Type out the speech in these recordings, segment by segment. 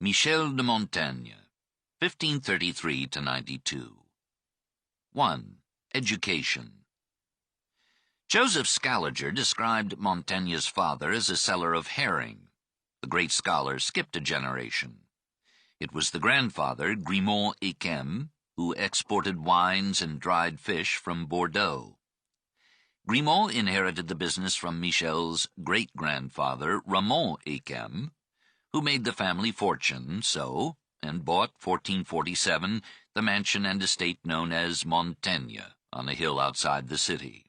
Michel de Montaigne, 1533–92. 1. Education. Joseph Scaliger described Montaigne's father as a seller of herring. The great scholar skipped a generation. It was the grandfather, Grimont Équem, who exported wines and dried fish from Bordeaux. Grimont inherited the business from Michel's great-grandfather, Ramon Équem, who made the family fortune and bought, 1447, the mansion and estate known as Montaigne, on a hill outside the city.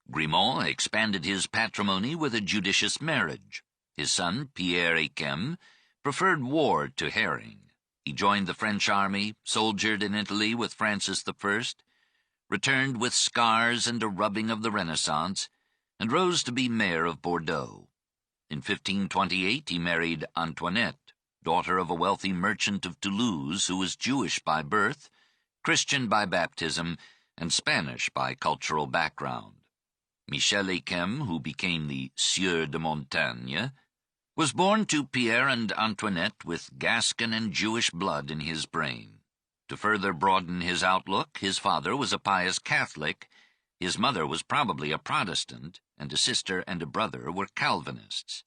Grimont expanded his patrimony with a judicious marriage. His son, Pierre Équem, preferred war to herring. He joined the French army, soldiered in Italy with Francis I, returned with scars and a rubbing of the Renaissance, and rose to be mayor of Bordeaux. In 1528 he married Antoinette, daughter of a wealthy merchant of Toulouse who was Jewish by birth, Christian by baptism, and Spanish by cultural background. Michel Équem, who became the Sieur de Montaigne, was born to Pierre and Antoinette with Gascon and Jewish blood in his brain. To further broaden his outlook, his father was a pious Catholic, his mother was probably a Protestant, and a sister and a brother were Calvinists.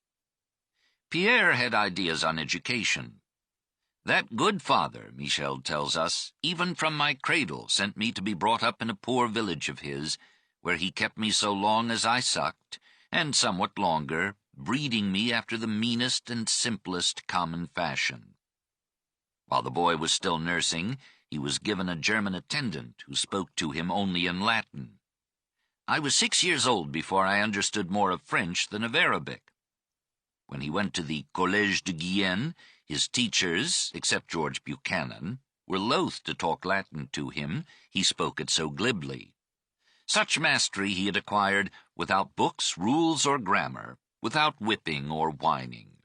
Pierre had ideas on education. "That good father," Michel tells us, "even from my cradle sent me to be brought up in a poor village of his, where he kept me so long as I sucked, and somewhat longer, breeding me after the meanest and simplest common fashion." While the boy was still nursing, he was given a German attendant who spoke to him only in Latin. "I was 6 years old before I understood more of French than of Arabic." When he went to the Collège de Guyenne, his teachers, except George Buchanan, were loath to talk Latin to him, he spoke it so glibly. Such mastery he had acquired without books, rules, or grammar, without whipping or whining.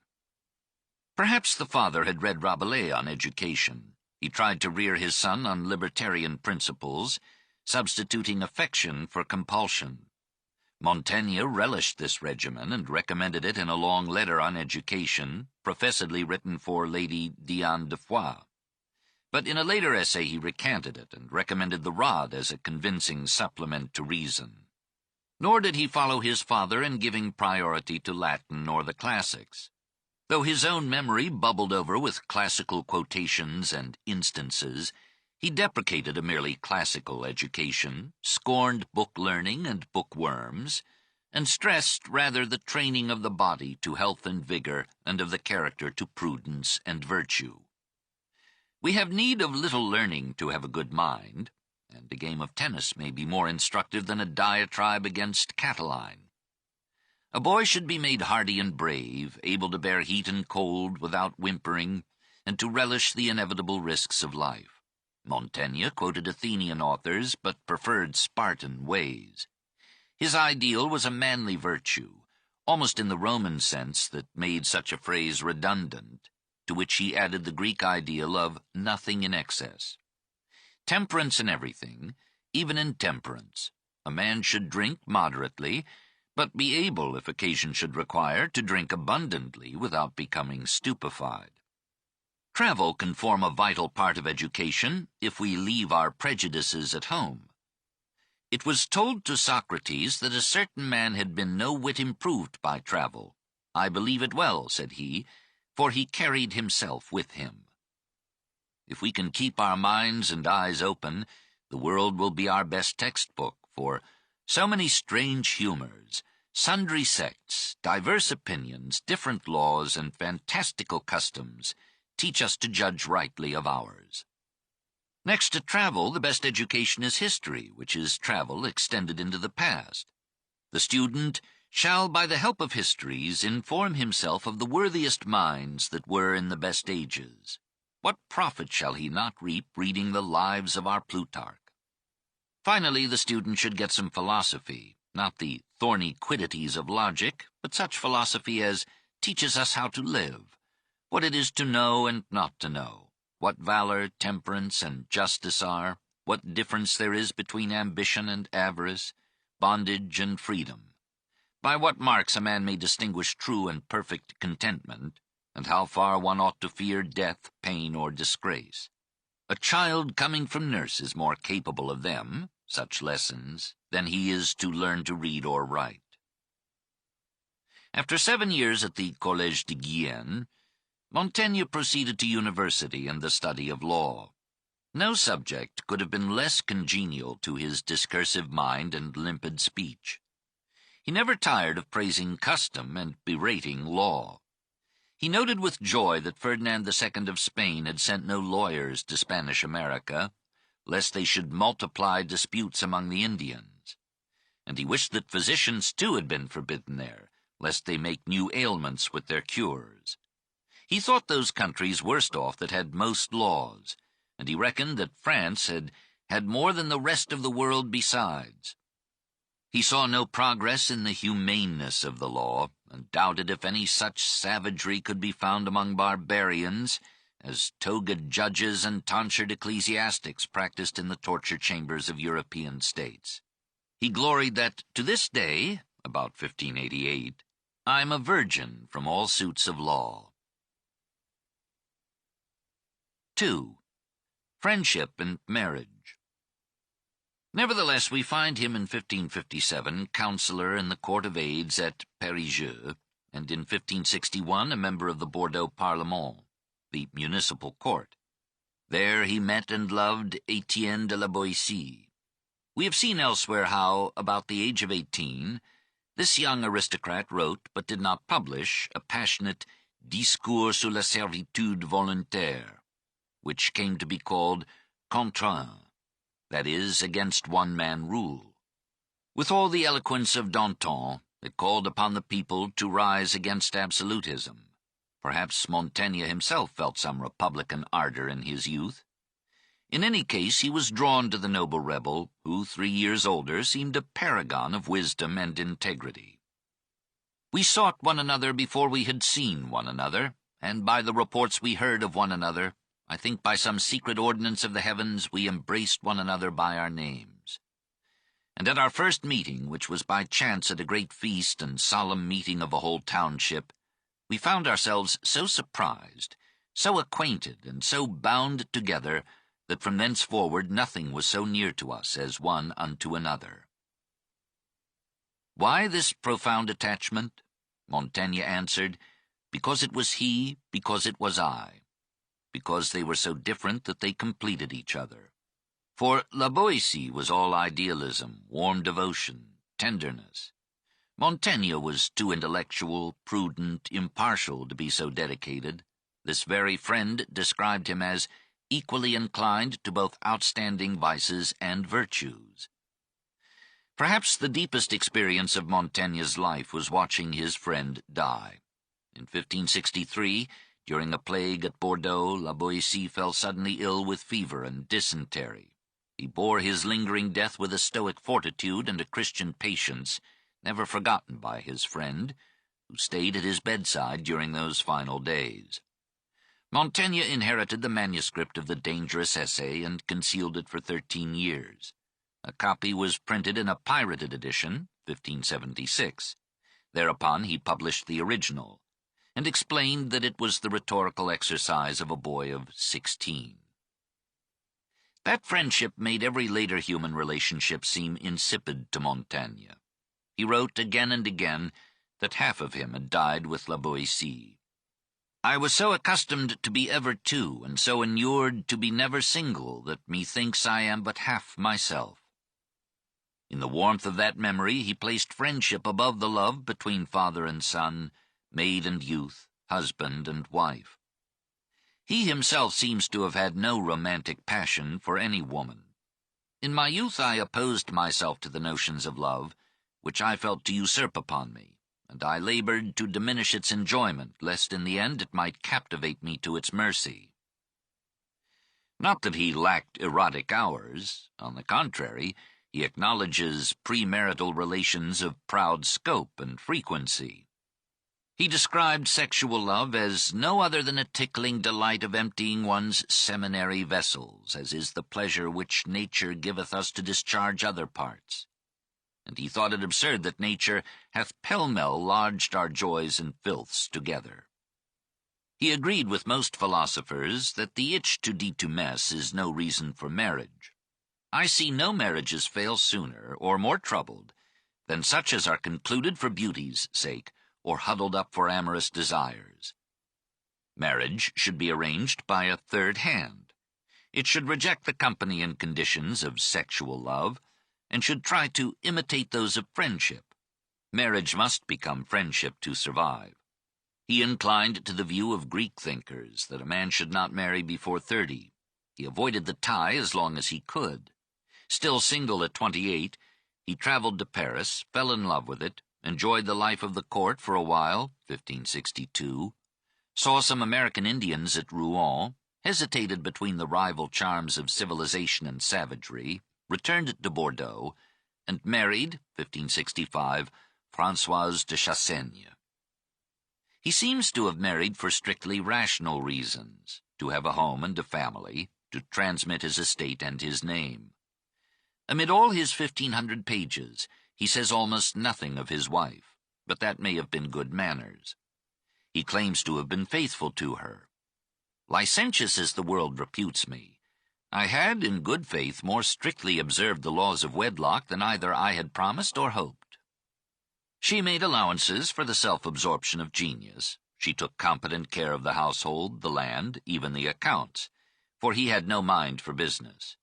Perhaps the father had read Rabelais on education. He tried to rear his son on libertarian principles, substituting affection for compulsion. Montaigne relished this regimen and recommended it in a long letter on education, professedly written for Lady Diane de Foix. But in a later essay he recanted it and recommended the rod as a convincing supplement to reason. Nor did he follow his father in giving priority to Latin or the classics. Though his own memory bubbled over with classical quotations and instances, he deprecated a merely classical education, scorned book learning and bookworms, and stressed rather the training of the body to health and vigor and of the character to prudence and virtue. We have need of little learning to have a good mind, and a game of tennis may be more instructive than a diatribe against Catiline. A boy should be made hardy and brave, able to bear heat and cold without whimpering, and to relish the inevitable risks of life. Montaigne quoted Athenian authors, but preferred Spartan ways. His ideal was a manly virtue, almost in the Roman sense that made such a phrase redundant, to which he added the Greek ideal of nothing in excess. Temperance in everything, even in temperance. A man should drink moderately, but be able, if occasion should require, to drink abundantly without becoming stupefied. Travel can form a vital part of education if we leave our prejudices at home. It was told to Socrates that a certain man had been no whit improved by travel. "I believe it well," said he, "for he carried himself with him." If we can keep our minds and eyes open, the world will be our best textbook, for so many strange humors, sundry sects, diverse opinions, different laws, and fantastical customs teach us to judge rightly of ours. Next to travel, the best education is history, which is travel extended into the past. The student shall, by the help of histories, inform himself of the worthiest minds that were in the best ages. What profit shall he not reap reading the lives of our Plutarch? Finally, the student should get some philosophy, not the thorny quiddities of logic, but such philosophy as teaches us how to live, what it is to know and not to know, what valor, temperance, and justice are, what difference there is between ambition and avarice, bondage and freedom, by what marks a man may distinguish true and perfect contentment, and how far one ought to fear death, pain, or disgrace. A child coming from nurse is more capable of them, such lessons, than he is to learn to read or write. After 7 years at the Collège de Guyenne, Montaigne proceeded to university and the study of law. No subject could have been less congenial to his discursive mind and limpid speech. He never tired of praising custom and berating law. He noted with joy that Ferdinand II of Spain had sent no lawyers to Spanish America, lest they should multiply disputes among the Indians. And he wished that physicians too had been forbidden there, lest they make new ailments with their cures. He thought those countries worst off that had most laws, and he reckoned that France had more than the rest of the world besides. He saw no progress in the humaneness of the law, and doubted if any such savagery could be found among barbarians as togaed judges and tonsured ecclesiastics practiced in the torture chambers of European states. He gloried that, to this day, about 1588, I'm a virgin from all suits of law. 2. Friendship and marriage. Nevertheless, we find him in 1557 councillor in the Court of Aids at Périgueux, and in 1561 a member of the Bordeaux Parlement, the municipal court. There he met and loved Etienne de la Boétie. We have seen elsewhere how, about the age of 18, this young aristocrat wrote, but did not publish, a passionate Discours sur la servitude volontaire, which came to be called Contre un, that is, against one-man rule. With all the eloquence of Danton, it called upon the people to rise against absolutism. Perhaps Montaigne himself felt some republican ardor in his youth. In any case, he was drawn to the noble rebel, who 3 years older seemed a paragon of wisdom and integrity. We sought one another before we had seen one another, and by the reports we heard of one another, I think by some secret ordinance of the heavens we embraced one another by our names. And at our first meeting, which was by chance at a great feast and solemn meeting of a whole township, we found ourselves so surprised, so acquainted, and so bound together, that from thenceforward nothing was so near to us as one unto another. Why this profound attachment? Montaigne answered, because it was he, because it was I. Because they were so different that they completed each other. For La Boétie was all idealism, warm devotion, tenderness. Montaigne was too intellectual, prudent, impartial to be so dedicated. This very friend described him as equally inclined to both outstanding vices and virtues. Perhaps the deepest experience of Montaigne's life was watching his friend die. In 1563, during a plague at Bordeaux, La Boétie fell suddenly ill with fever and dysentery. He bore his lingering death with a stoic fortitude and a Christian patience, never forgotten by his friend, who stayed at his bedside during those final days. Montaigne inherited the manuscript of the dangerous essay and concealed it for 13 years. A copy was printed in a pirated edition, 1576. Thereupon he published the original, and explained that it was the rhetorical exercise of a boy of 16. That friendship made every later human relationship seem insipid to Montaigne. He wrote again and again that half of him had died with La Boétie. I was so accustomed to be ever two, and so inured to be never single, that methinks I am but half myself. In the warmth of that memory he placed friendship above the love between father and son, maid and youth, husband and wife. He himself seems to have had no romantic passion for any woman. In my youth I opposed myself to the notions of love, which I felt to usurp upon me, and I labored to diminish its enjoyment, lest in the end it might captivate me to its mercy. Not that he lacked erotic hours. On the contrary, he acknowledges premarital relations of proud scope and frequency. He described sexual love as no other than a tickling delight of emptying one's seminary vessels, as is the pleasure which nature giveth us to discharge other parts. And he thought it absurd that nature hath pell-mell lodged our joys and filths together. He agreed with most philosophers that the itch to detumesce is no reason for marriage. I see no marriages fail sooner or more troubled than such as are concluded for beauty's sake or huddled up for amorous desires. Marriage should be arranged by a third hand. It should reject the company and conditions of sexual love and should try to imitate those of friendship. Marriage must become friendship to survive. He inclined to the view of Greek thinkers that a man should not marry before 30. He avoided the tie as long as he could. Still single at 28, he traveled to Paris, fell in love with it, enjoyed the life of the court for a while, 1562, saw some American Indians at Rouen, hesitated between the rival charms of civilization and savagery, returned to Bordeaux, and married, 1565, Françoise de Chassaigne. He seems to have married for strictly rational reasons, to have a home and a family, to transmit his estate and his name. Amid all his 1,500 pages, he says almost nothing of his wife, but that may have been good manners. He claims to have been faithful to her. Licentious as the world reputes me, I had, in good faith, more strictly observed the laws of wedlock than either I had promised or hoped. She made allowances for the self-absorption of genius. She took competent care of the household, the land, even the accounts, for he had no mind for business.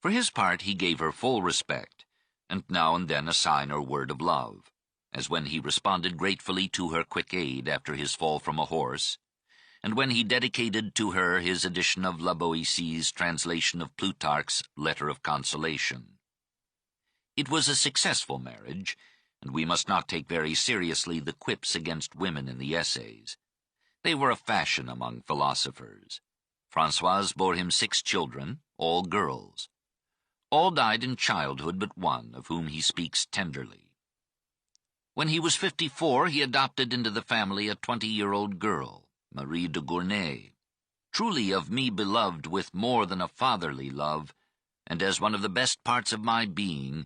For his part, he gave her full respect, and now and then a sign or word of love, as when he responded gratefully to her quick aid after his fall from a horse, and when he dedicated to her his edition of La Boétie's translation of Plutarch's Letter of Consolation. It was a successful marriage, and we must not take very seriously the quips against women in the essays. They were a fashion among philosophers. Françoise bore him 6 children, all girls. All died in childhood but one, of whom he speaks tenderly. When he was 54, he adopted into the family a 20-year-old girl, Marie de Gournay, truly of me beloved with more than a fatherly love, and as one of the best parts of my being,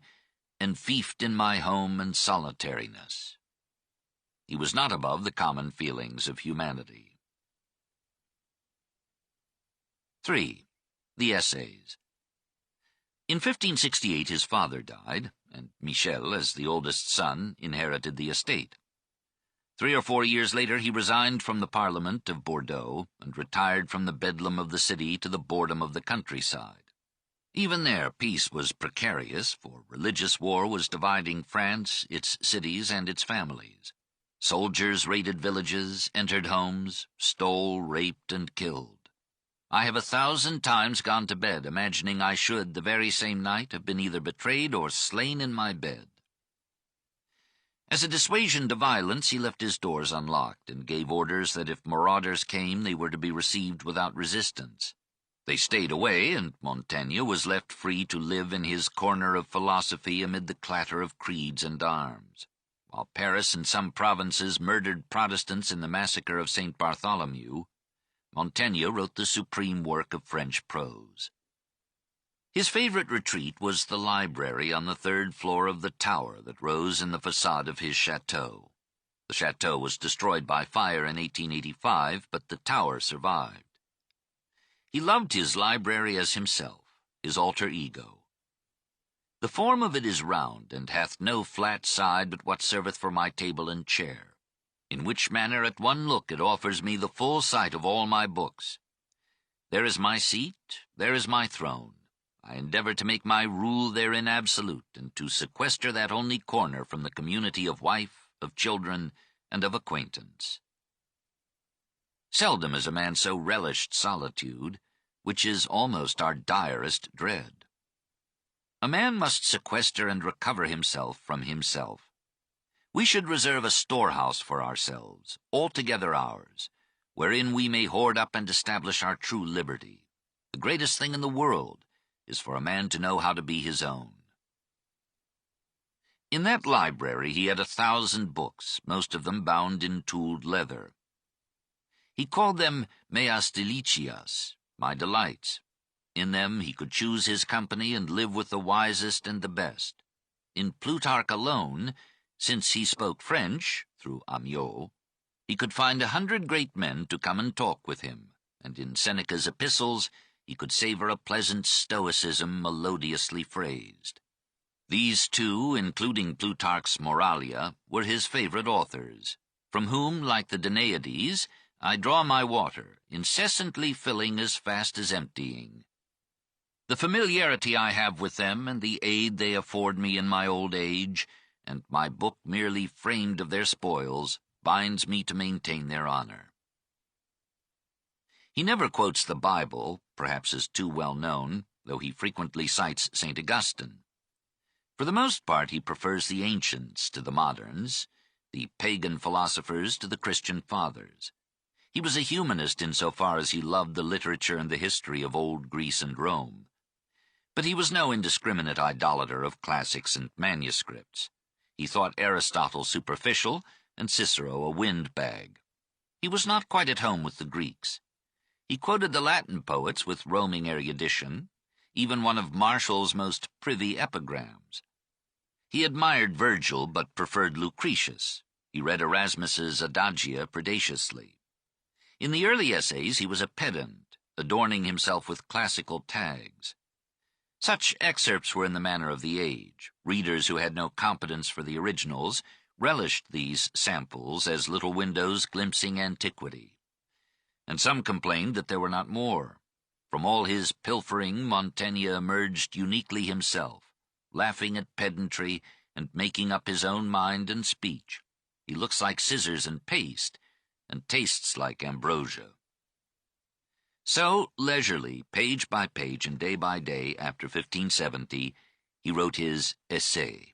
enfeoffed in my home and solitariness. He was not above the common feelings of humanity. 3. The Essays. In 1568 his father died, and Michel, as the oldest son, inherited the estate. 3 or 4 years later he resigned from the Parliament of Bordeaux and retired from the bedlam of the city to the boredom of the countryside. Even there peace was precarious, for religious war was dividing France, its cities, and its families. Soldiers raided villages, entered homes, stole, raped, and killed. I have 1,000 times gone to bed imagining I should, the very same night, have been either betrayed or slain in my bed. As a dissuasion to violence, he left his doors unlocked and gave orders that if marauders came, they were to be received without resistance. They stayed away, and Montaigne was left free to live in his corner of philosophy amid the clatter of creeds and arms. While Paris and some provinces murdered Protestants in the massacre of St. Bartholomew, Montaigne wrote the supreme work of French prose. His favorite retreat was the library on the 3rd floor of the tower that rose in the facade of his chateau. The chateau was destroyed by fire in 1885, but the tower survived. He loved his library as himself, his alter ego. The form of it is round, and hath no flat side but what serveth for my table and chair, in which manner at one look it offers me the full sight of all my books. There is my seat, there is my throne. I endeavor to make my rule therein absolute, and to sequester that only corner from the community of wife, of children, and of acquaintance. Seldom has a man so relished solitude, which is almost our direst dread. A man must sequester and recover himself from himself. We should reserve a storehouse for ourselves, altogether ours, wherein we may hoard up and establish our true liberty. The greatest thing in the world is for a man to know how to be his own. In that library he had 1,000 books, most of them bound in tooled leather. He called them meas delicias, my delights. In them he could choose his company and live with the wisest and the best. In Plutarch alone, since he spoke French, through Amiot, He could find 100 great men to come and talk with him, and in Seneca's epistles he could savor a pleasant stoicism melodiously phrased. These two, including Plutarch's Moralia, were his favorite authors, from whom, like the Danaides, I draw my water, incessantly filling as fast as emptying. The familiarity I have with them, and the aid they afford me in my old age, and my book merely framed of their spoils, binds me to maintain their honor. He never quotes the Bible, perhaps as too well known, though he frequently cites St. Augustine. For the most part he prefers the ancients to the moderns, the pagan philosophers to the Christian fathers. He was a humanist insofar as he loved the literature and the history of old Greece and Rome. But he was no indiscriminate idolater of classics and manuscripts. He thought Aristotle superficial and Cicero a windbag. He was not quite at home with the Greeks. He quoted the Latin poets with roaming erudition, even one of Martial's most privy epigrams. He admired Virgil but preferred Lucretius. He read Erasmus's Adagia predaciously. In the early essays he was a pedant, adorning himself with classical tags. Such excerpts were in the manner of the age. Readers who had no competence for the originals relished these samples as little windows glimpsing antiquity. And some complained that there were not more. From all his pilfering, Montaigne emerged uniquely himself, laughing at pedantry and making up his own mind and speech. He looks like scissors and paste, and tastes like ambrosia. So, leisurely, page by page and day by day, after 1570, he wrote his essay.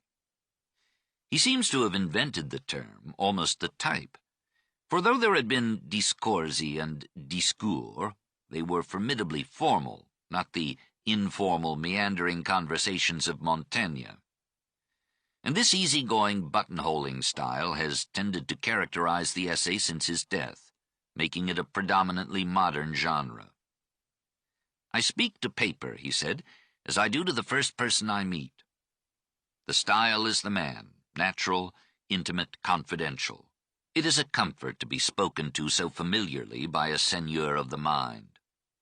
He seems to have invented the term, almost the type, for though there had been discorsi and discours, they were formidably formal, not the informal, meandering conversations of Montaigne. And this easy-going, buttonholing style has tended to characterize the essay since his death, making it a predominantly modern genre. "I speak to paper," he said, "as I do to the first person I meet. The style is the man, natural, intimate, confidential. It is a comfort to be spoken to so familiarly by a seigneur of the mind.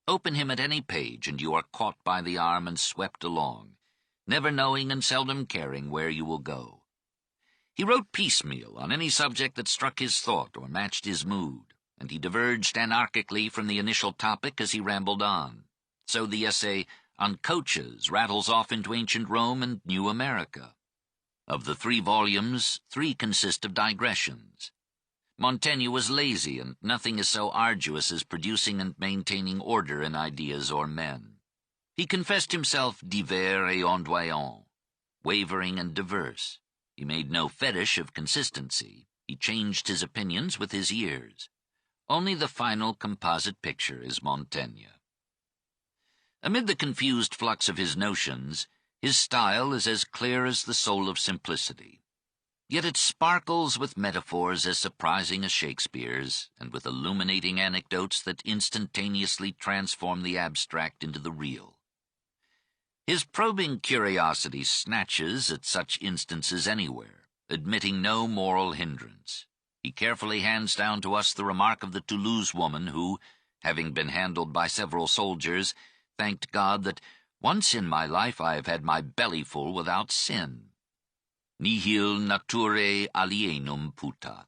Open him at any page, and you are caught by the arm and swept along, never knowing and seldom caring where you will go." He wrote piecemeal on any subject that struck his thought or matched his mood, and he diverged anarchically from the initial topic as he rambled on. So the essay on coaches rattles off into ancient Rome and New America. Of the 3 volumes, 3 consist of digressions. Montaigne was lazy, and nothing is so arduous as producing and maintaining order in ideas or men. He confessed himself divers et ondoyant, wavering and diverse. He made no fetish of consistency. He changed his opinions with his years. Only the final composite picture is Montaigne. Amid the confused flux of his notions, his style is as clear as the soul of simplicity. Yet it sparkles with metaphors as surprising as Shakespeare's, and with illuminating anecdotes that instantaneously transform the abstract into the real. His probing curiosity snatches at such instances anywhere, admitting no moral hindrance. He carefully hands down to us the remark of the Toulouse woman who, having been handled by several soldiers, thanked God that once in my life I have had my belly full without sin. Nihil naturae alienum putat.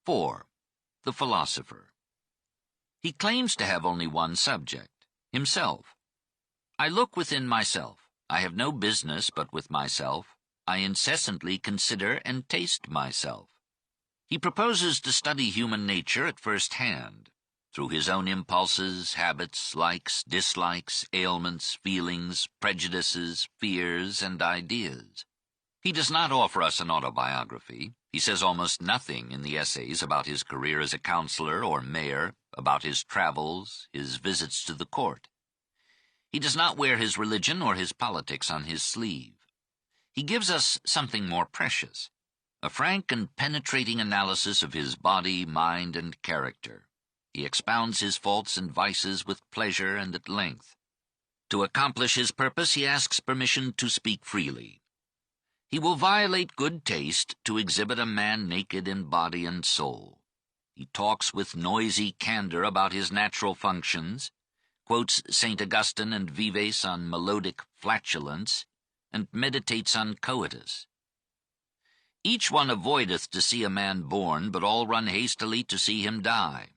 4. The philosopher. He claims to have only one subject, himself. "I look within myself. I have no business but with myself. I incessantly consider and taste myself." He proposes to study human nature at first hand, through his own impulses, habits, likes, dislikes, ailments, feelings, prejudices, fears, and ideas. He does not offer us an autobiography. He says almost nothing in the essays about his career as a counselor or mayor, about his travels, his visits to the court. He does not wear his religion or his politics on his sleeve. He gives us something more precious, a frank and penetrating analysis of his body, mind, and character. He expounds his faults and vices with pleasure and at length. To accomplish his purpose, he asks permission to speak freely. He will violate good taste to exhibit a man naked in body and soul. He talks with noisy candor about his natural functions, quotes St. Augustine and Vives on melodic flatulence, and meditates on coitus. Each one avoideth to see a man born, but all run hastily to see him die.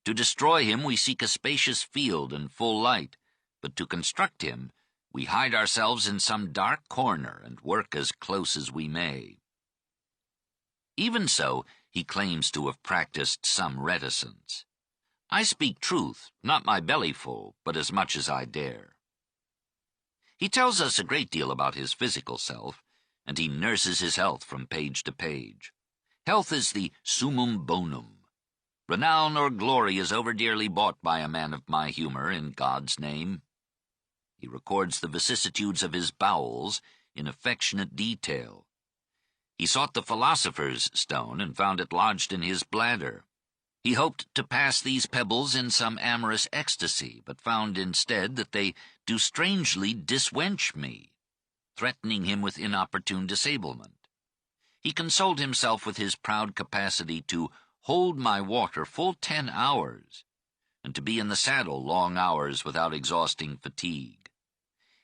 To destroy him we seek a spacious field and full light, but to construct him we hide ourselves in some dark corner and work as close as we may. Even so, he claims to have practiced some reticence. I speak truth, not my bellyful, but as much as I dare. He tells us a great deal about his physical self, and he nurses his health from page to page. Health is the summum bonum. Renown or glory is overdearly bought by a man of my humor, in God's name. He records the vicissitudes of his bowels in affectionate detail. He sought the philosopher's stone and found it lodged in his bladder. He hoped to pass these pebbles in some amorous ecstasy, but found instead that they do strangely diswench me, threatening him with inopportune disablement. He consoled himself with his proud capacity to hold my water full 10 hours, and to be in the saddle long hours without exhausting fatigue.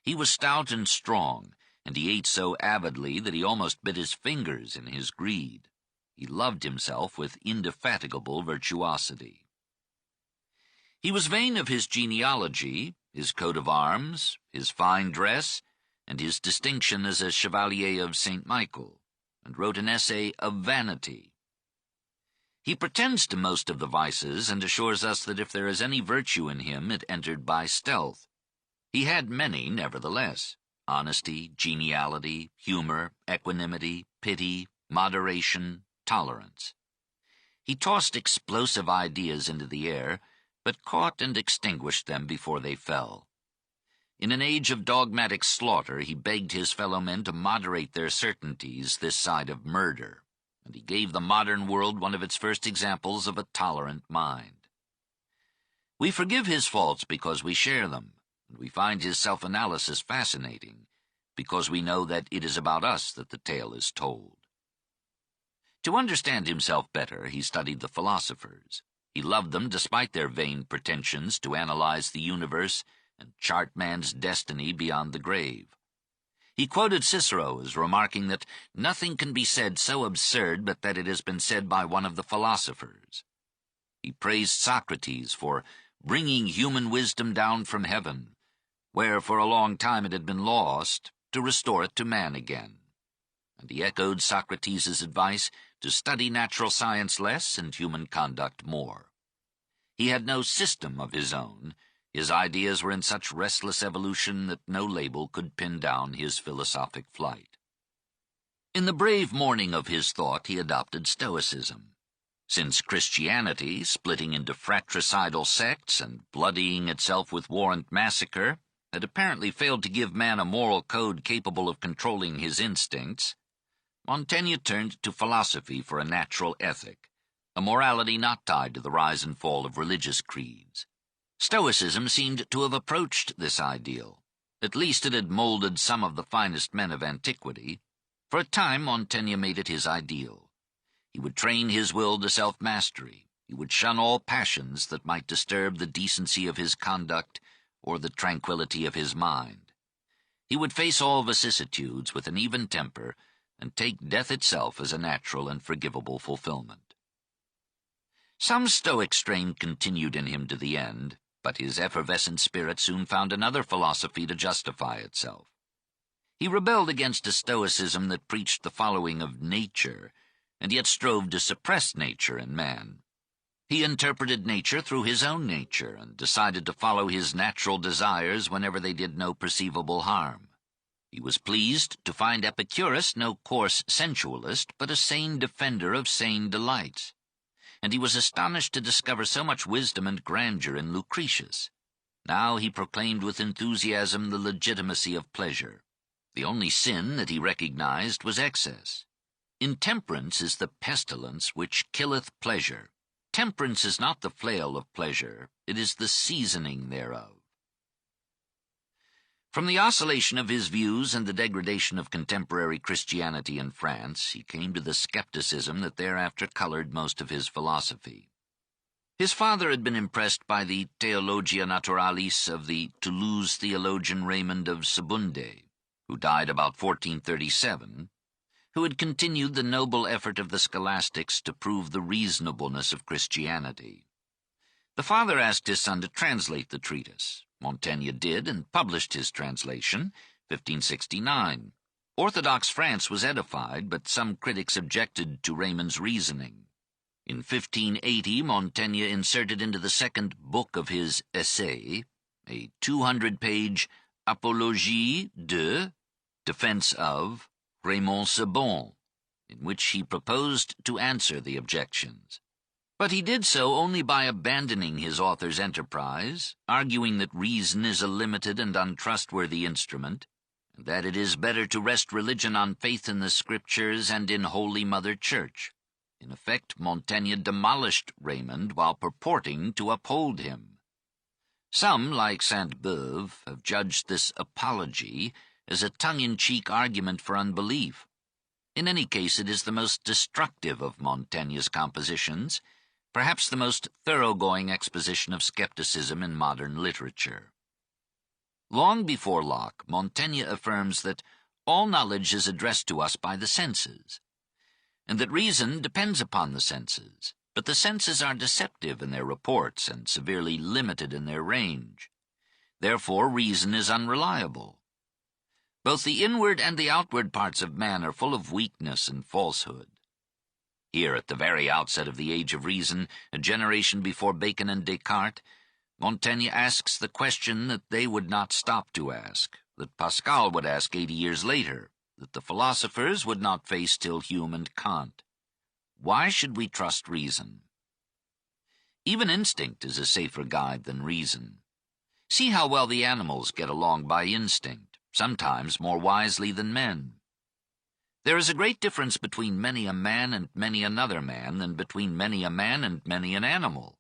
He was stout and strong, and he ate so avidly that he almost bit his fingers in his greed. He loved himself with indefatigable virtuosity. He was vain of his genealogy, his coat of arms, his fine dress, and his distinction as a Chevalier of St. Michael, and wrote an essay of vanity. He pretends to most of the vices, and assures us that if there is any virtue in him, it entered by stealth. He had many, nevertheless: honesty, geniality, humor, equanimity, pity, moderation, tolerance. He tossed explosive ideas into the air, but caught and extinguished them before they fell. In an age of dogmatic slaughter, he begged his fellow men to moderate their certainties this side of murder, and he gave the modern world one of its first examples of a tolerant mind. We forgive his faults because we share them, and we find his self-analysis fascinating, because we know that it is about us that the tale is told. To understand himself better, he studied the philosophers. He loved them despite their vain pretensions to analyze the universe and chart man's destiny beyond the grave. He quoted Cicero as remarking that nothing can be said so absurd but that it has been said by one of the philosophers. He praised Socrates for bringing human wisdom down from heaven, where for a long time it had been lost, to restore it to man again. And he echoed Socrates' advice to study natural science less and human conduct more. He had no system of his own. His ideas were in such restless evolution that no label could pin down his philosophic flight. In the brave morning of his thought, he adopted Stoicism. Since Christianity, splitting into fratricidal sects and bloodying itself with war and massacre, had apparently failed to give man a moral code capable of controlling his instincts, Montaigne turned to philosophy for a natural ethic, a morality not tied to the rise and fall of religious creeds. Stoicism seemed to have approached this ideal. At least it had molded some of the finest men of antiquity. For a time, Montaigne made it his ideal. He would train his will to self-mastery. He would shun all passions that might disturb the decency of his conduct or the tranquility of his mind. He would face all vicissitudes with an even temper and take death itself as a natural and forgivable fulfillment. Some Stoic strain continued in him to the end, but his effervescent spirit soon found another philosophy to justify itself. He rebelled against a Stoicism that preached the following of nature, and yet strove to suppress nature in man. He interpreted nature through his own nature, and decided to follow his natural desires whenever they did no perceivable harm. He was pleased to find Epicurus no coarse sensualist, but a sane defender of sane delights. And he was astonished to discover so much wisdom and grandeur in Lucretius. Now he proclaimed with enthusiasm the legitimacy of pleasure. The only sin that he recognized was excess. Intemperance is the pestilence which killeth pleasure. Temperance is not the flail of pleasure, it is the seasoning thereof. From the oscillation of his views and the degradation of contemporary Christianity in France, he came to the skepticism that thereafter colored most of his philosophy. His father had been impressed by the Theologia Naturalis of the Toulouse theologian Raymond of Sebunde, who died about 1437, who had continued the noble effort of the scholastics to prove the reasonableness of Christianity. The father asked his son to translate the treatise. Montaigne did, and published his translation, 1569. Orthodox France was edified, but some critics objected to Raymond's reasoning. In 1580, Montaigne inserted into the second book of his essay a 200-page apologie de, defense of, Raymond Sebon, in which he proposed to answer the objections. But he did so only by abandoning his author's enterprise, arguing that reason is a limited and untrustworthy instrument, and that it is better to rest religion on faith in the Scriptures and in Holy Mother Church. In effect, Montaigne demolished Raymond while purporting to uphold him. Some, like Sainte-Beuve, have judged this apology as a tongue-in-cheek argument for unbelief. In any case, it is the most destructive of Montaigne's compositions, perhaps the most thoroughgoing exposition of skepticism in modern literature. Long before Locke, Montaigne affirms that all knowledge is addressed to us by the senses, and that reason depends upon the senses, but the senses are deceptive in their reports and severely limited in their range. Therefore, reason is unreliable. Both the inward and the outward parts of man are full of weakness and falsehood. Here, at the very outset of the age of reason, a generation before Bacon and Descartes, Montaigne asks the question that they would not stop to ask, that Pascal would ask 80 years later, that the philosophers would not face till Hume and Kant. Why should we trust reason? Even instinct is a safer guide than reason. See how well the animals get along by instinct, sometimes more wisely than men. There is a great difference between many a man and many another man than between many a man and many an animal.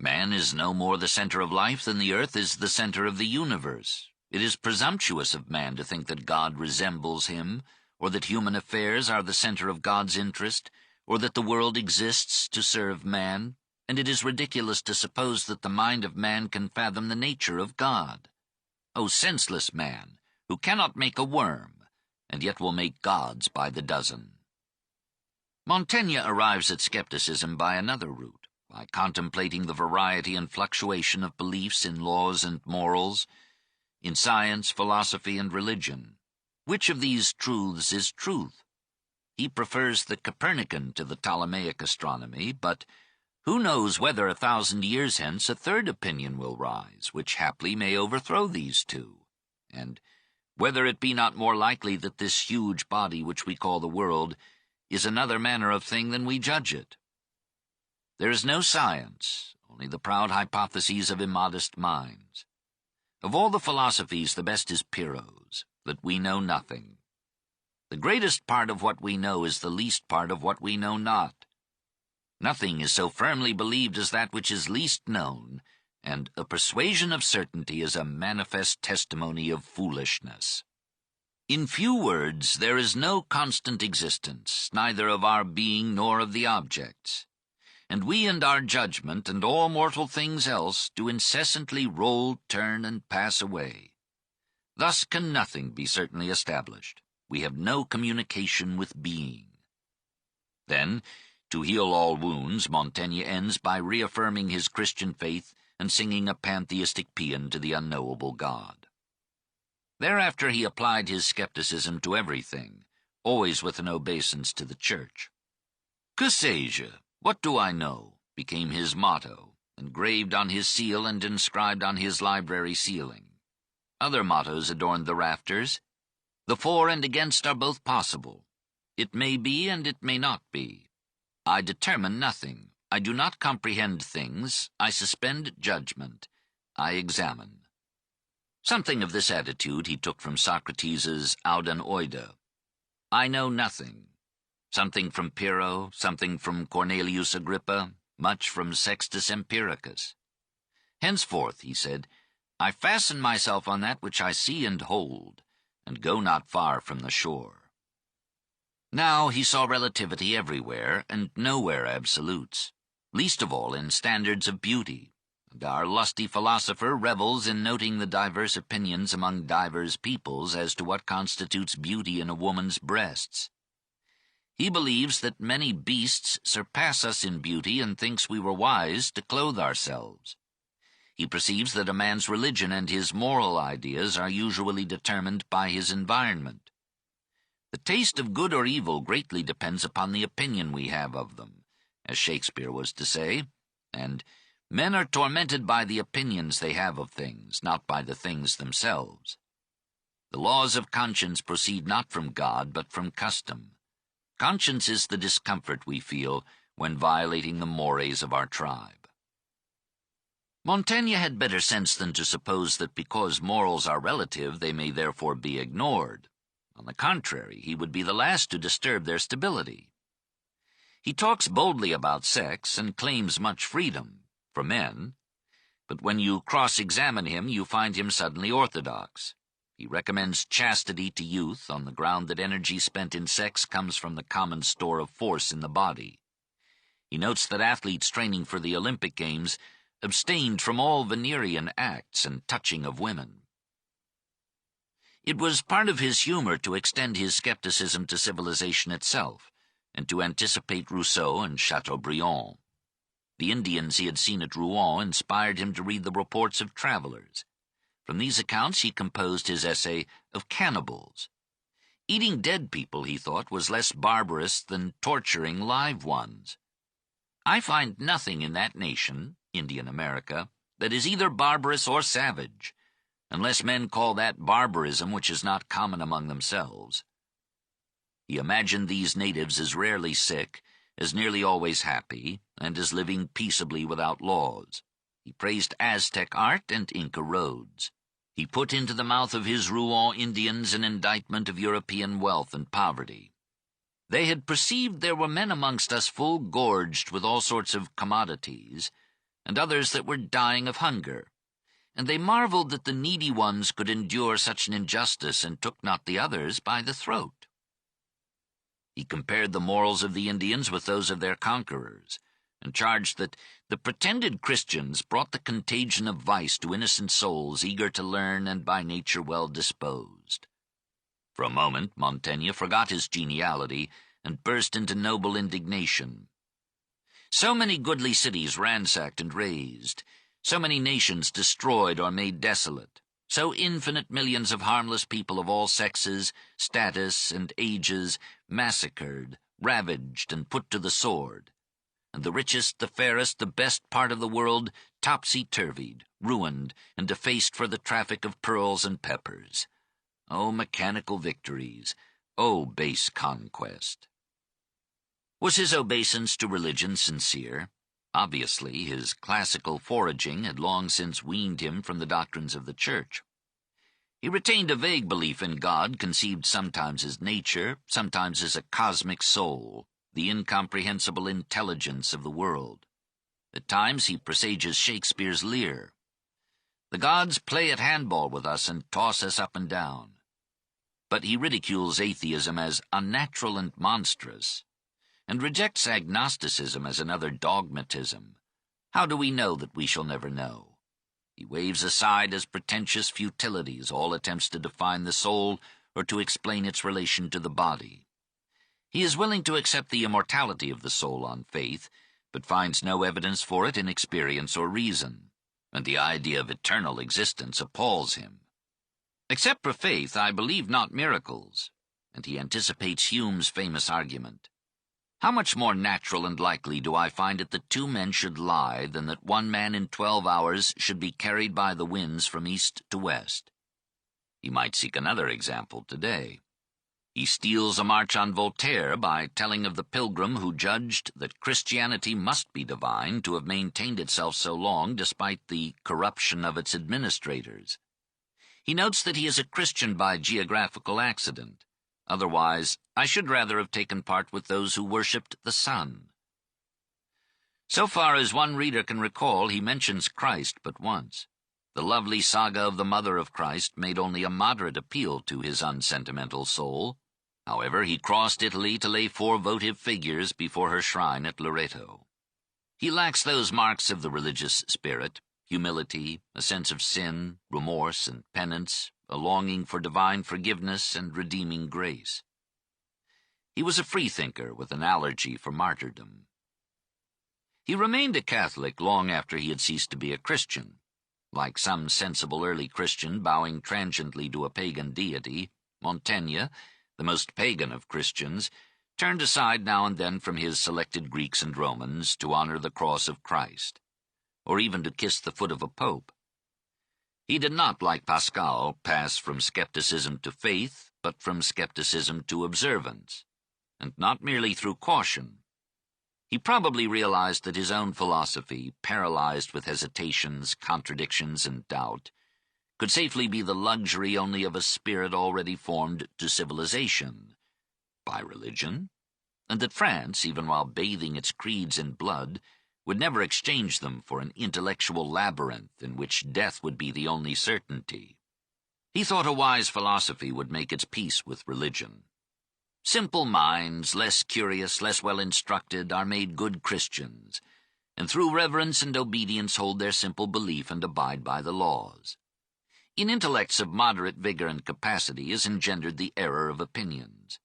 Man is no more the center of life than the earth is the center of the universe. It is presumptuous of man to think that God resembles him, or that human affairs are the center of God's interest, or that the world exists to serve man, and it is ridiculous to suppose that the mind of man can fathom the nature of God. O senseless man, who cannot make a worm, and yet will make gods by the dozen. Montaigne arrives at skepticism by another route, by contemplating the variety and fluctuation of beliefs in laws and morals, in science, philosophy, and religion. Which of these truths is truth? He prefers the Copernican to the Ptolemaic astronomy, but who knows whether 1,000 years hence a third opinion will rise, which haply may overthrow these two, and whether it be not more likely that this huge body which we call the world is another manner of thing than we judge it. There is no science, only the proud hypotheses of immodest minds. Of all the philosophies, the best is Pyrrho's, that we know nothing. The greatest part of what we know is the least part of what we know not. Nothing is so firmly believed as that which is least known, and a persuasion of certainty is a manifest testimony of foolishness. In few words, there is no constant existence, neither of our being nor of the objects, and we and our judgment and all mortal things else do incessantly roll, turn, and pass away. Thus can nothing be certainly established. We have no communication with being. Then, to heal all wounds, Montaigne ends by reaffirming his Christian faith and singing a pantheistic paean to the unknowable God. Thereafter he applied his skepticism to everything, always with an obeisance to the Church. Que sais-je? What do I know? Became his motto, engraved on his seal and inscribed on his library ceiling. Other mottos adorned the rafters. The for and against are both possible. It may be and it may not be. I determine nothing. I do not comprehend things. I suspend judgment. I examine. Something of this attitude he took from Socrates' auden oida. I know nothing. Something from Pyrrho, something from Cornelius Agrippa, much from Sextus Empiricus. Henceforth, he said, I fasten myself on that which I see and hold, and go not far from the shore. Now he saw relativity everywhere, and nowhere absolutes, least of all in standards of beauty, and our lusty philosopher revels in noting the diverse opinions among divers peoples as to what constitutes beauty in a woman's breasts. He believes that many beasts surpass us in beauty and thinks we were wise to clothe ourselves. He perceives that a man's religion and his moral ideas are usually determined by his environment. The taste of good or evil greatly depends upon the opinion we have of them, as Shakespeare was to say, and men are tormented by the opinions they have of things, not by the things themselves. The laws of conscience proceed not from God, but from custom. Conscience is the discomfort we feel when violating the mores of our tribe. Montaigne had better sense than to suppose that because morals are relative, they may therefore be ignored. On the contrary, he would be the last to disturb their stability. He talks boldly about sex and claims much freedom for men, but when you cross-examine him, you find him suddenly orthodox. He recommends chastity to youth on the ground that energy spent in sex comes from the common store of force in the body. He notes that athletes training for the Olympic Games abstained from all Venerean acts and touching of women. It was part of his humor to extend his skepticism to civilization itself, and to anticipate Rousseau and Chateaubriand. The Indians he had seen at Rouen inspired him to read the reports of travelers. From these accounts he composed his essay of Cannibals. Eating dead people, he thought, was less barbarous than torturing live ones. I find nothing in that nation, Indian America, that is either barbarous or savage, unless men call that barbarism which is not common among themselves. He imagined these natives as rarely sick, as nearly always happy, and as living peaceably without laws. He praised Aztec art and Inca roads. He put into the mouth of his Rouen Indians an indictment of European wealth and poverty. They had perceived there were men amongst us full gorged with all sorts of commodities, and others that were dying of hunger, and they marveled that the needy ones could endure such an injustice and took not the others by the throat. He compared the morals of the Indians with those of their conquerors, and charged that the pretended Christians brought the contagion of vice to innocent souls eager to learn and by nature well disposed. For a moment Montaigne forgot his geniality and burst into noble indignation. So many goodly cities ransacked and razed, so many nations destroyed or made desolate, so infinite millions of harmless people of all sexes, status, and ages massacred, ravaged, and put to the sword, and the richest, the fairest, the best part of the world topsy-turvied, ruined, and defaced for the traffic of pearls and peppers. O mechanical victories! O base conquest! Was his obeisance to religion sincere? Obviously, his classical foraging had long since weaned him from the doctrines of the Church. He retained a vague belief in God, conceived sometimes as nature, sometimes as a cosmic soul, the incomprehensible intelligence of the world. At times he presages Shakespeare's Lear. The gods play at handball with us and toss us up and down. But he ridicules atheism as unnatural and monstrous, and rejects agnosticism as another dogmatism. How do we know that we shall never know? He waves aside as pretentious futilities all attempts to define the soul or to explain its relation to the body. He is willing to accept the immortality of the soul on faith, but finds no evidence for it in experience or reason, and the idea of eternal existence appalls him. Except for faith, I believe not miracles, and he anticipates Hume's famous argument. How much more natural and likely do I find it that two men should lie than that one man in 12 hours should be carried by the winds from east to west? He might seek another example today. He steals a march on Voltaire by telling of the pilgrim who judged that Christianity must be divine to have maintained itself so long despite the corruption of its administrators. He notes that he is a Christian by geographical accident. Otherwise, I should rather have taken part with those who worshipped the sun. So far as one reader can recall, he mentions Christ but once. The lovely saga of the mother of Christ made only a moderate appeal to his unsentimental soul. However, he crossed Italy to lay 4 votive figures before her shrine at Loreto. He lacks those marks of the religious spirit: humility, a sense of sin, remorse and penance, a longing for divine forgiveness and redeeming grace. He was a freethinker with an allergy for martyrdom. He remained a Catholic long after he had ceased to be a Christian. Like some sensible early Christian bowing transiently to a pagan deity, Montaigne, the most pagan of Christians, turned aside now and then from his selected Greeks and Romans to honor the cross of Christ, or even to kiss the foot of a pope. He did not, like Pascal, pass from skepticism to faith, but from skepticism to observance, and not merely through caution. He probably realized that his own philosophy, paralyzed with hesitations, contradictions, and doubt, could safely be the luxury only of a spirit already formed to civilization by religion, and that France, even while bathing its creeds in blood, would never exchange them for an intellectual labyrinth in which death would be the only certainty. He thought a wise philosophy would make its peace with religion. Simple minds, less curious, less well instructed, are made good Christians, and through reverence and obedience hold their simple belief and abide by the laws. In intellects of moderate vigor and capacity is engendered the error of opinions.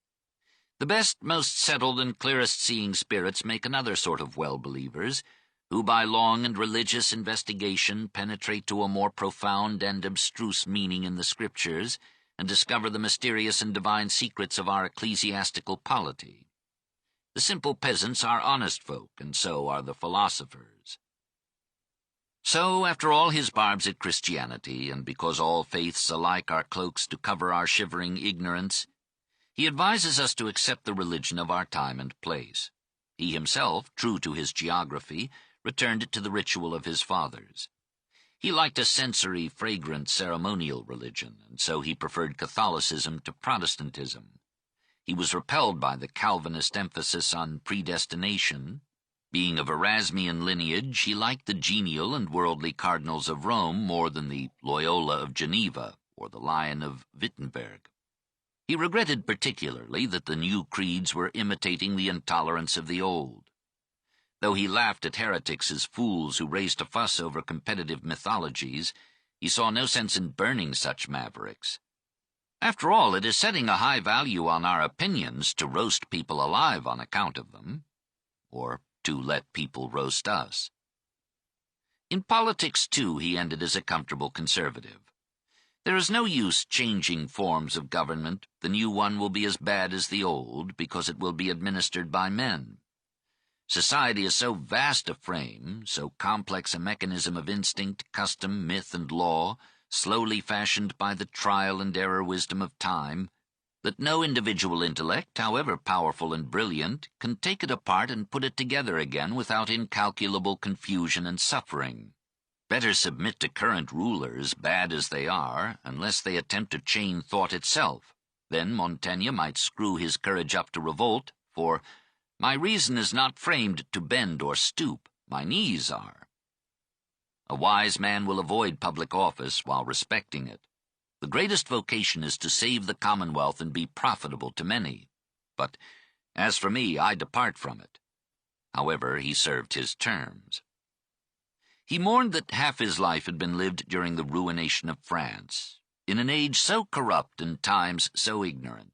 The best, most settled, and clearest-seeing spirits make another sort of well-believers, who by long and religious investigation penetrate to a more profound and abstruse meaning in the Scriptures, and discover the mysterious and divine secrets of our ecclesiastical polity. The simple peasants are honest folk, and so are the philosophers. So, after all his barbs at Christianity, and because all faiths alike are cloaks to cover our shivering ignorance, he advises us to accept the religion of our time and place. He himself, true to his geography, returned to the ritual of his fathers. He liked a sensory, fragrant, ceremonial religion, and so he preferred Catholicism to Protestantism. He was repelled by the Calvinist emphasis on predestination. Being of Erasmian lineage, he liked the genial and worldly cardinals of Rome more than the Loyola of Geneva or the Lion of Wittenberg. He regretted particularly that the new creeds were imitating the intolerance of the old. Though he laughed at heretics as fools who raised a fuss over competitive mythologies, he saw no sense in burning such mavericks. After all, it is setting a high value on our opinions to roast people alive on account of them, or to let people roast us. In politics, too, he ended as a comfortable conservative. There is no use changing forms of government. The new one will be as bad as the old, because it will be administered by men. Society is so vast a frame, so complex a mechanism of instinct, custom, myth, and law, slowly fashioned by the trial and error wisdom of time, that no individual intellect, however powerful and brilliant, can take it apart and put it together again without incalculable confusion and suffering. Better submit to current rulers, bad as they are, unless they attempt to chain thought itself. Then Montaigne might screw his courage up to revolt, for my reason is not framed to bend or stoop, my knees are. A wise man will avoid public office while respecting it. The greatest vocation is to save the commonwealth and be profitable to many. But as for me, I depart from it. However, he served his terms. He mourned that half his life had been lived during the ruination of France, in an age so corrupt and times so ignorant.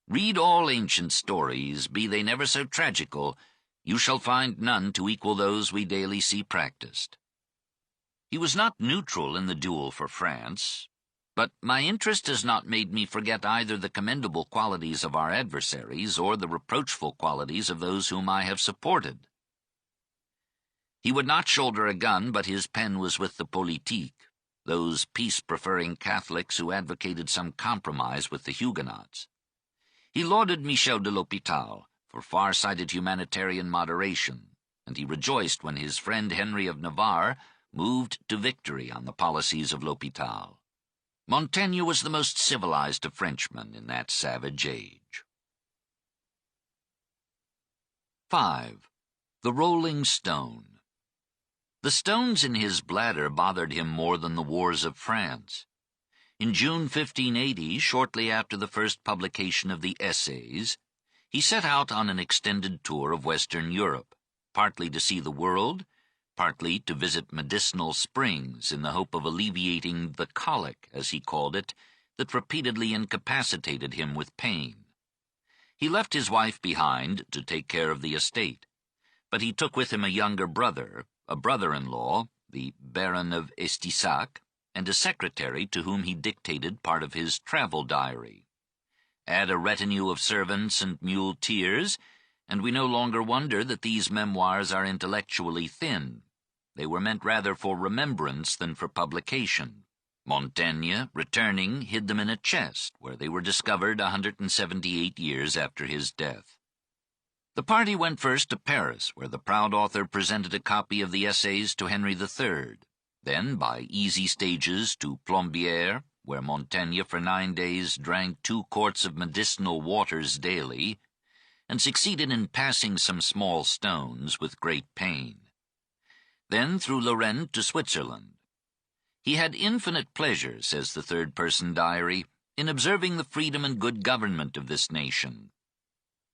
Read all ancient stories, be they never so tragical, you shall find none to equal those we daily see practiced. He was not neutral in the duel for France, but my interest has not made me forget either the commendable qualities of our adversaries or the reproachful qualities of those whom I have supported. He would not shoulder a gun, but his pen was with the politique, those peace-preferring Catholics who advocated some compromise with the Huguenots. He lauded Michel de Montaigne for far-sighted humanitarian moderation, and he rejoiced when his friend Henry of Navarre moved to victory on the policies of L'Hôpital. Montaigne was the most civilized of Frenchmen in that savage age. 5. The Rolling Stone. The stones in his bladder bothered him more than the wars of France. In June 1580, shortly after the first publication of the Essays, he set out on an extended tour of Western Europe, partly to see the world, partly to visit medicinal springs in the hope of alleviating the colic, as he called it, that repeatedly incapacitated him with pain. He left his wife behind to take care of the estate, but he took with him a younger brother, a brother-in-law, the Baron of Estissac, and a secretary to whom he dictated part of his travel diary. Add a retinue of servants and muleteers, and we no longer wonder that these memoirs are intellectually thin. They were meant rather for remembrance than for publication. Montaigne, returning, hid them in a chest, where they were discovered 178 years after his death. The party went first to Paris, where the proud author presented a copy of the Essays to Henry III, then by easy stages to Plombières, where Montaigne for 9 days drank 2 quarts of medicinal waters daily, and succeeded in passing some small stones with great pain. Then through Lorraine to Switzerland. He had infinite pleasure, says the third-person diary, in observing the freedom and good government of this nation.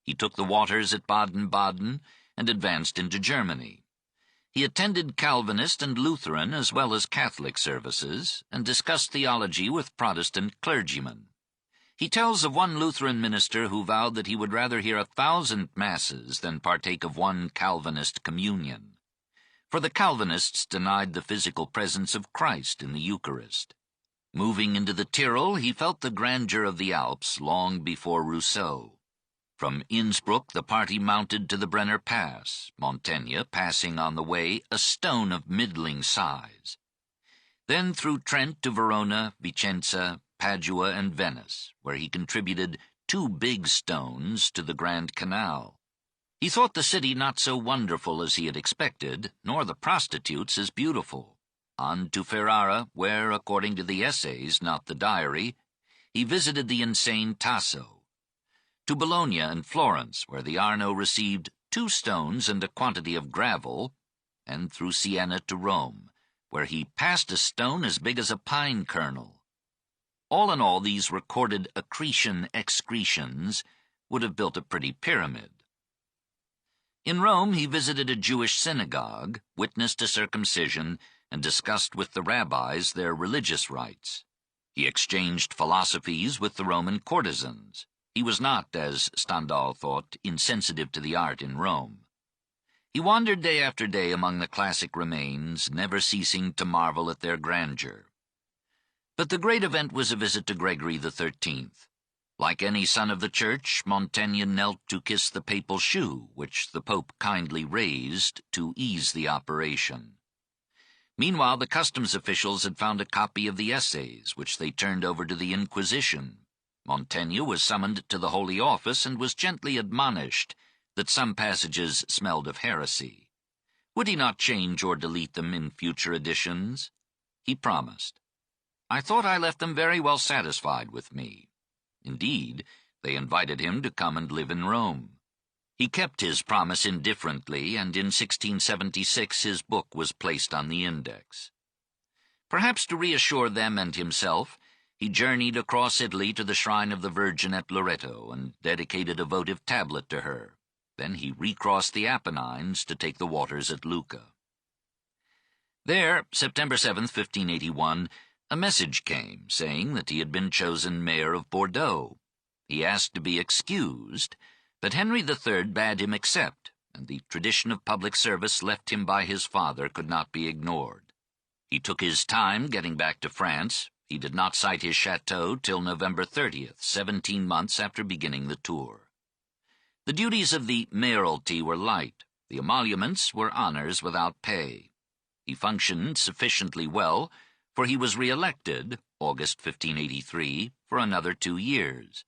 He took the waters at Baden-Baden and advanced into Germany. He attended Calvinist and Lutheran as well as Catholic services, and discussed theology with Protestant clergymen. He tells of one Lutheran minister who vowed that he would rather hear 1,000 masses than partake of one Calvinist communion. For the Calvinists denied the physical presence of Christ in the Eucharist. Moving into the Tyrol, he felt the grandeur of the Alps long before Rousseau. From Innsbruck the party mounted to the Brenner Pass, Montaigne passing on the way a stone of middling size. Then through Trent to Verona, Vicenza, Padua, and Venice, where he contributed 2 big stones to the Grand Canal. He thought the city not so wonderful as he had expected, nor the prostitutes as beautiful. On to Ferrara, where, according to the Essays, not the diary, he visited the insane Tasso. To Bologna and Florence, where the Arno received 2 stones and a quantity of gravel, and through Siena to Rome, where he passed a stone as big as a pine kernel. All in all, these recorded accretion-excretions would have built a pretty pyramid. In Rome he visited a Jewish synagogue, witnessed a circumcision, and discussed with the rabbis their religious rites. He exchanged philosophies with the Roman courtesans. He was not, as Stendhal thought, insensitive to the art in Rome. He wandered day after day among the classic remains, never ceasing to marvel at their grandeur. But the great event was a visit to Gregory XIII. Like any son of the Church, Montaigne knelt to kiss the papal shoe, which the Pope kindly raised to ease the operation. Meanwhile, the customs officials had found a copy of the Essays, which they turned over to the Inquisition. Montaigne was summoned to the Holy Office and was gently admonished that some passages smelled of heresy. Would he not change or delete them in future editions? He promised. I thought I left them very well satisfied with me. Indeed, they invited him to come and live in Rome. He kept his promise indifferently, and in 1676 his book was placed on the index. Perhaps to reassure them and himself, he journeyed across Italy to the shrine of the Virgin at Loreto and dedicated a votive tablet to her. Then he recrossed the Apennines to take the waters at Lucca. There, September 7, 1581, a message came saying that he had been chosen mayor of Bordeaux. He asked to be excused, but Henry III bade him accept, and the tradition of public service left him by his father could not be ignored. He took his time getting back to France. He did not sight his chateau till November 30th, 17 months after beginning the tour. The duties of the mayoralty were light. The emoluments were honors without pay. He functioned sufficiently well, for he was re-elected, August 1583, for another 2 years.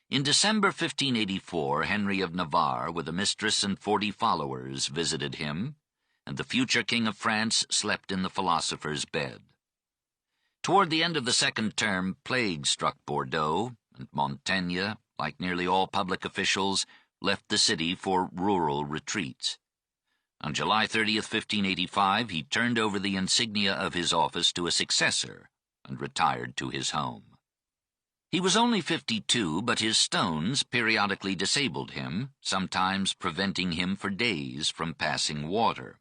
In December 1584, Henry of Navarre, with a mistress and 40 followers, visited him, and the future King of France slept in the philosopher's bed. Toward the end of the second term, plague struck Bordeaux, and Montaigne, like nearly all public officials, left the city for rural retreats. On July 30th, 1585, he turned over the insignia of his office to a successor and retired to his home. He was only 52, but his stones periodically disabled him, sometimes preventing him for days from passing water.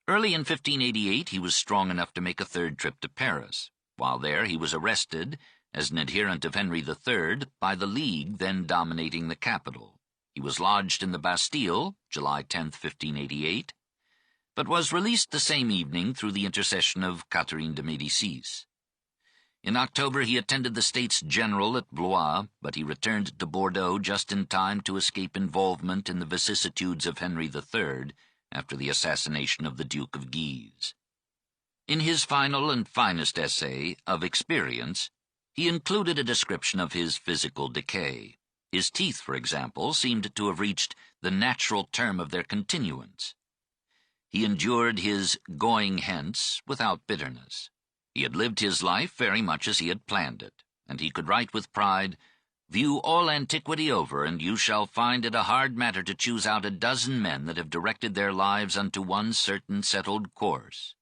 Early in 1588, he was strong enough to make a third trip to Paris. While there, he was arrested, as an adherent of Henry III, by the League then dominating the capital. He was lodged in the Bastille, July 10, 1588, but was released the same evening through the intercession of Catherine de Médicis. In October, he attended the States General at Blois, but he returned to Bordeaux just in time to escape involvement in the vicissitudes of Henry III after the assassination of the Duke of Guise. In his final and finest essay, Of Experience, he included a description of his physical decay. His teeth, for example, seemed to have reached the natural term of their continuance. He endured his going hence without bitterness. He had lived his life very much as he had planned it, and he could write with pride, "View all antiquity over, and you shall find it a hard matter to choose out a dozen men that have directed their lives unto one certain settled course,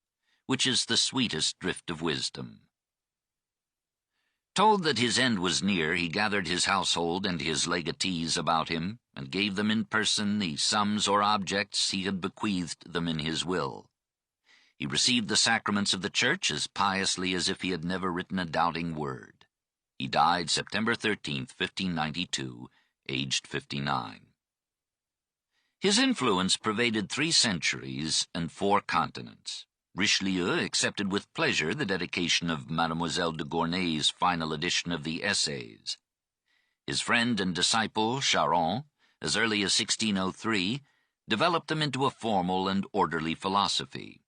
which is the sweetest drift of wisdom." Told that his end was near, he gathered his household and his legatees about him, and gave them in person the sums or objects he had bequeathed them in his will. He received the sacraments of the Church as piously as if he had never written a doubting word. He died September 13th, 1592, aged 59. His influence pervaded 3 centuries and 4 continents. Richelieu accepted with pleasure the dedication of Mademoiselle de Gournay's final edition of the Essays. His friend and disciple, Charron, as early as 1603, developed them into a formal and orderly philosophy.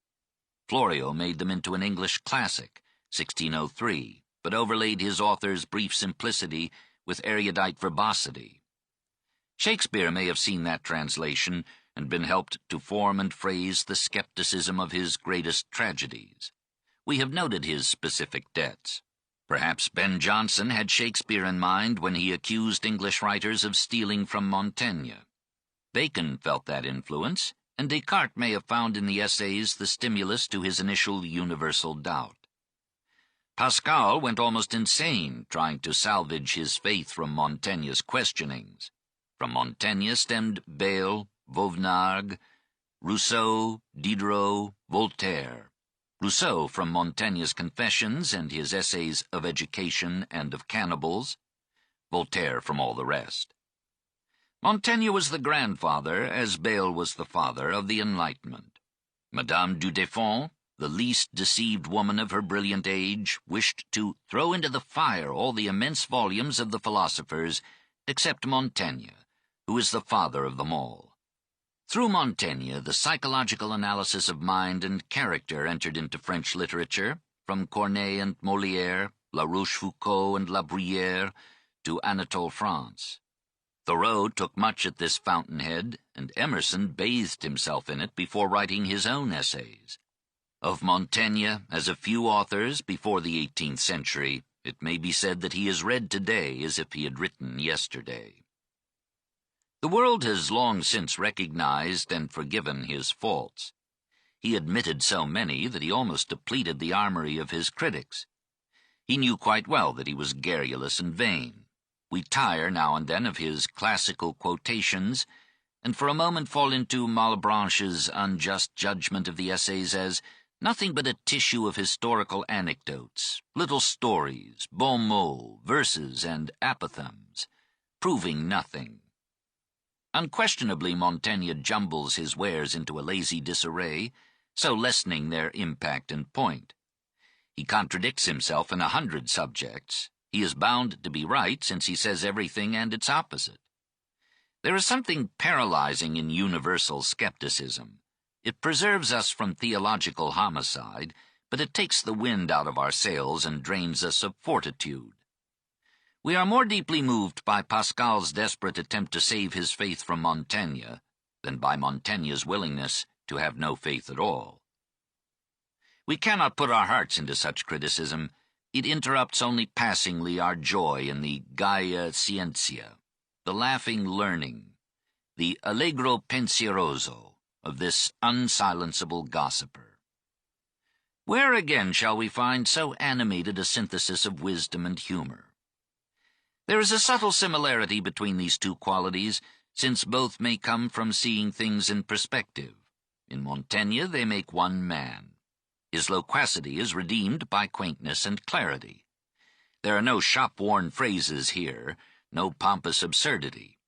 Florio made them into an English classic, 1603, but overlaid his author's brief simplicity with erudite verbosity. Shakespeare may have seen that translation and been helped to form and phrase the skepticism of his greatest tragedies. We have noted his specific debts. Perhaps Ben Jonson had Shakespeare in mind when he accused English writers of stealing from Montaigne. Bacon felt that influence, and Descartes may have found in the essays the stimulus to his initial universal doubt. Pascal went almost insane trying to salvage his faith from Montaigne's questionings. From Montaigne stemmed Bayle, Vauvenargues, Rousseau, Diderot, Voltaire. Rousseau from Montaigne's Confessions and his essays of education and of cannibals, Voltaire from all the rest. Montaigne was the grandfather, as Bayle was the father, of the Enlightenment. Madame du Deffand, the least deceived woman of her brilliant age, wished to throw into the fire all the immense volumes of the philosophers, except Montaigne, who is the father of them all. Through Montaigne, the psychological analysis of mind and character entered into French literature, from Corneille and Molière, La Rochefoucauld and La Bruyère, to Anatole France. Thoreau took much at this fountainhead, and Emerson bathed himself in it before writing his own essays. Of Montaigne, as of few authors before the 18th century, it may be said that he is read today as if he had written yesterday. The world has long since recognized and forgiven his faults. He admitted so many that he almost depleted the armory of his critics. He knew quite well that he was garrulous and vain. We tire now and then of his classical quotations, and for a moment fall into Malebranche's unjust judgment of the essays as nothing but a tissue of historical anecdotes, little stories, bon mots, verses, and apothegms, proving nothing. Unquestionably, Montaigne jumbles his wares into a lazy disarray, so lessening their impact and point. He contradicts himself in 100 subjects. He is bound to be right, since he says everything and its opposite. There is something paralyzing in universal skepticism. It preserves us from theological homicide, but it takes the wind out of our sails and drains us of fortitude. We are more deeply moved by Pascal's desperate attempt to save his faith from Montaigne than by Montaigne's willingness to have no faith at all. We cannot put our hearts into such criticism. It interrupts only passingly our joy in the Gaia Scientia, the laughing learning, the Allegro Pensieroso, of this unsilenceable gossiper. Where again shall we find so animated a synthesis of wisdom and humor? There is a subtle similarity between these two qualities, since both may come from seeing things in perspective. In Montaigne they make one man. His loquacity is redeemed by quaintness and clarity. There are no shop-worn phrases here, no pompous absurdity.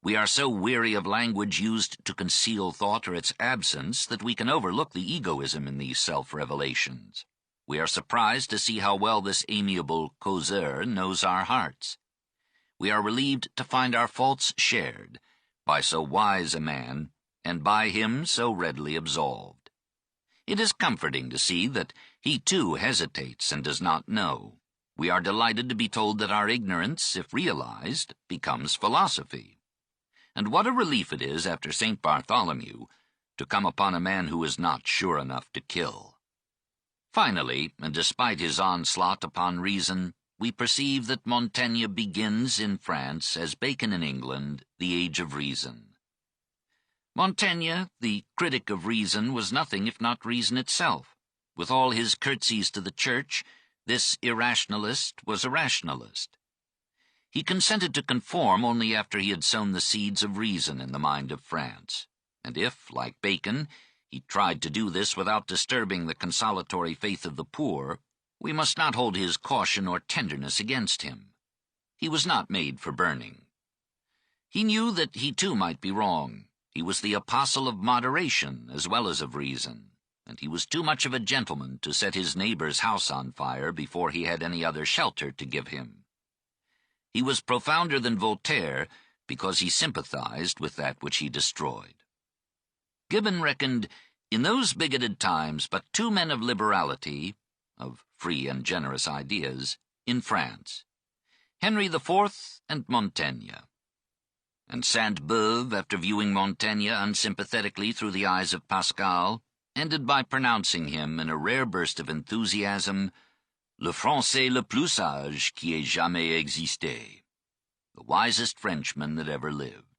We are so weary of language used to conceal thought or its absence that we can overlook the egoism in these self-revelations. We are surprised to see how well this amiable causeur knows our hearts. We are relieved to find our faults shared by so wise a man, and by him so readily absolved. It is comforting to see that he too hesitates and does not know. We are delighted to be told that our ignorance, if realized, becomes philosophy. And what a relief it is, after St. Bartholomew, to come upon a man who is not sure enough to kill. Finally, and despite his onslaught upon reason, we perceive that Montaigne begins in France, as Bacon in England, the age of reason. Montaigne, the critic of reason, was nothing if not reason itself. With all his curtsies to the church, this irrationalist was a rationalist. He consented to conform only after he had sown the seeds of reason in the mind of France, and if, like Bacon, he tried to do this without disturbing the consolatory faith of the poor, we must not hold his caution or tenderness against him. He was not made for burning. He knew that he too might be wrong. He was the apostle of moderation as well as of reason, and he was too much of a gentleman to set his neighbor's house on fire before he had any other shelter to give him. He was profounder than Voltaire because he sympathized with that which he destroyed. Gibbon reckoned, in those bigoted times, but two men of liberality, of free and generous ideas, in France, Henry IV and Montaigne. And Sainte-Beuve, after viewing Montaigne unsympathetically through the eyes of Pascal, ended by pronouncing him, in a rare burst of enthusiasm, le Français le plus sage qui ait jamais existé, the wisest Frenchman that ever lived.